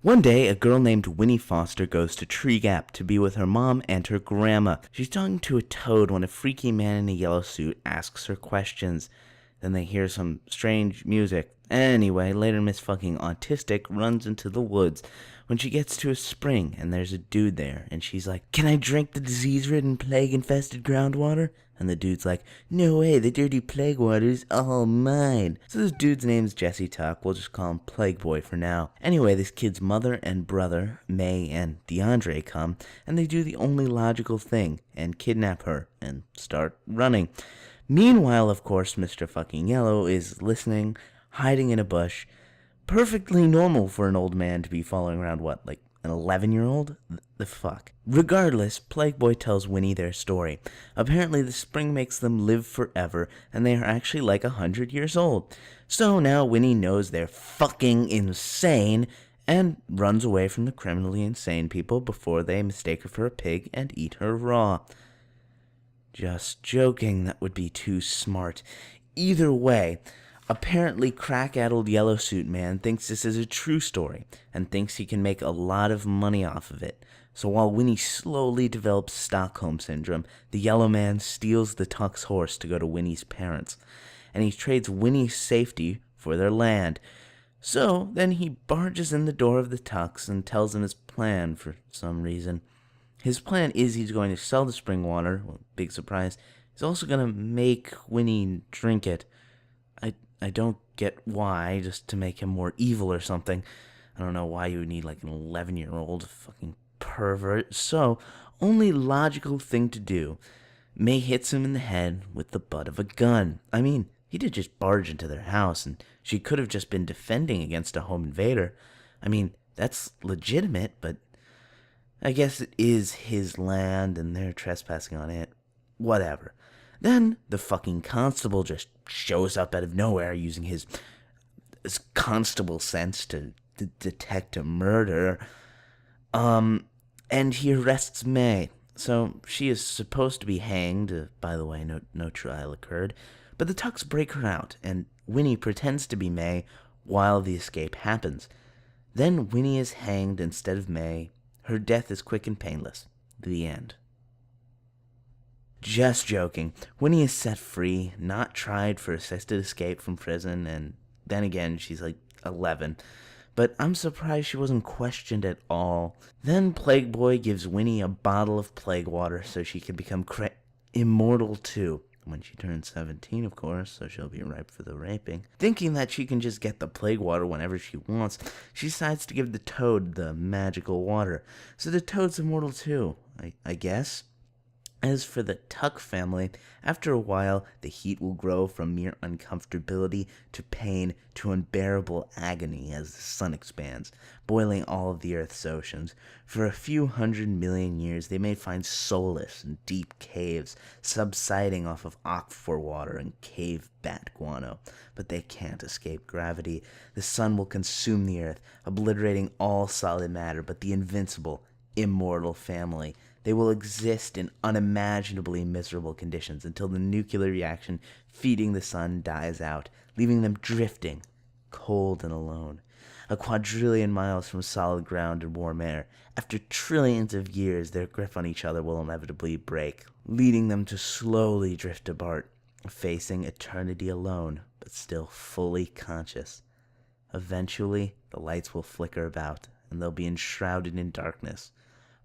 One day, a girl named Winnie Foster goes to Tree Gap to be with her mom and her grandma. She's talking to a toad when a freaky man in a yellow suit asks her questions. Then they hear some strange music. Anyway, later Miss fucking Autistic runs into the woods when she gets to a spring and there's a dude there and she's like, "Can I drink the disease-ridden, plague-infested groundwater?" And the dude's like, "No way, the dirty plague water's all mine." So this dude's name's Jesse Tuck. We'll just call him Plague Boy for now. Anyway, this kid's mother and brother, May and DeAndre, come, and they do the only logical thing and kidnap her and start running. Meanwhile, of course, Mr. fucking Yellow is listening, hiding in a bush. Perfectly normal for an old man to be following around, what, like an 11-year-old? The fuck. Regardless, Plague Boy tells Winnie their story. Apparently the spring makes them live forever, and they are actually like 100 years old. So now Winnie knows they're fucking insane, and runs away from the criminally insane people before they mistake her for a pig and eat her raw. Just joking, that would be too smart. Either way, apparently crack-addled yellow suit man thinks this is a true story and thinks he can make a lot of money off of it. So while Winnie slowly develops Stockholm Syndrome, the yellow man steals the Tuck's horse to go to Winnie's parents, and he trades Winnie's safety for their land. So then he barges in the door of the Tucks and tells them his plan for some reason. His plan is he's going to sell the spring water. Well, big surprise. He's also going to make Winnie drink it. I don't get why, just to make him more evil or something. I don't know why you would need like an 11-year-old fucking pervert. So, only logical thing to do. May hits him in the head with the butt of a gun. I mean, he did just barge into their house, and she could have just been defending against a home invader. I mean, that's legitimate, but I guess it is his land, and they're trespassing on it. Whatever. Then the fucking constable just shows up out of nowhere using his constable sense to detect a murder. And he arrests May. So she is supposed to be hanged. By the way, no trial occurred. But the Tucks break her out, and Winnie pretends to be May while the escape happens. Then Winnie is hanged instead of May. Her death is quick and painless. The end. Just joking. Winnie is set free, not tried for assisted escape from prison, and then again, she's like 11. But I'm surprised she wasn't questioned at all. Then Plague Boy gives Winnie a bottle of plague water so she can become immortal too. When she turns 17, of course, so she'll be ripe for the raping. Thinking that she can just get the plague water whenever she wants, she decides to give the toad the magical water. So the toad's immortal too, I guess. As for the Tuck family, after a while, the heat will grow from mere uncomfortability to pain to unbearable agony as the sun expands, boiling all of the Earth's oceans. For a few 100 million years, they may find solace in deep caves, subsiding off of aquifer water and cave bat guano. But they can't escape gravity. The sun will consume the Earth, obliterating all solid matter but the invincible, immortal family. They will exist in unimaginably miserable conditions until the nuclear reaction feeding the sun dies out, leaving them drifting, cold and alone, a quadrillion miles from solid ground and warm air. After trillions of years, their grip on each other will inevitably break, leading them to slowly drift apart, facing eternity alone, but still fully conscious. Eventually, the lights will flicker about, and they'll be enshrouded in darkness,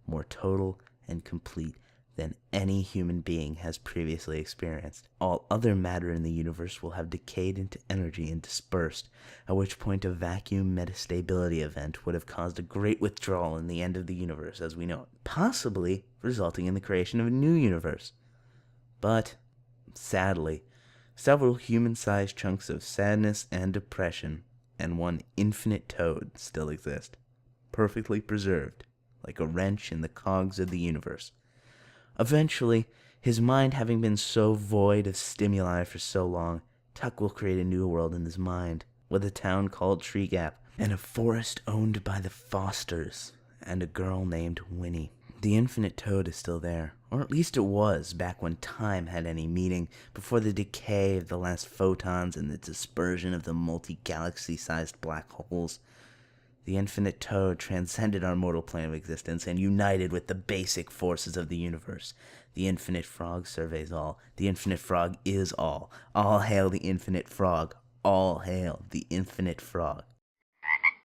more total and complete than any human being has previously experienced. All other matter in the universe will have decayed into energy and dispersed, at which point a vacuum metastability event would have caused a great withdrawal in the end of the universe as we know it, possibly resulting in the creation of a new universe. But, sadly, several human-sized chunks of sadness and depression and one infinite toad still exist, perfectly preserved, like a wrench in the cogs of the universe. Eventually, his mind having been so void of stimuli for so long, Tuck will create a new world in his mind, with a town called Tree Gap, and a forest owned by the Fosters, and a girl named Winnie. The infinite toad is still there, or at least it was back when time had any meaning, before the decay of the last photons and the dispersion of the multi-galaxy-sized black holes. The infinite toad transcended our mortal plane of existence and united with the basic forces of the universe. The infinite frog surveys all. The infinite frog is all. All hail the infinite frog. All hail the infinite frog.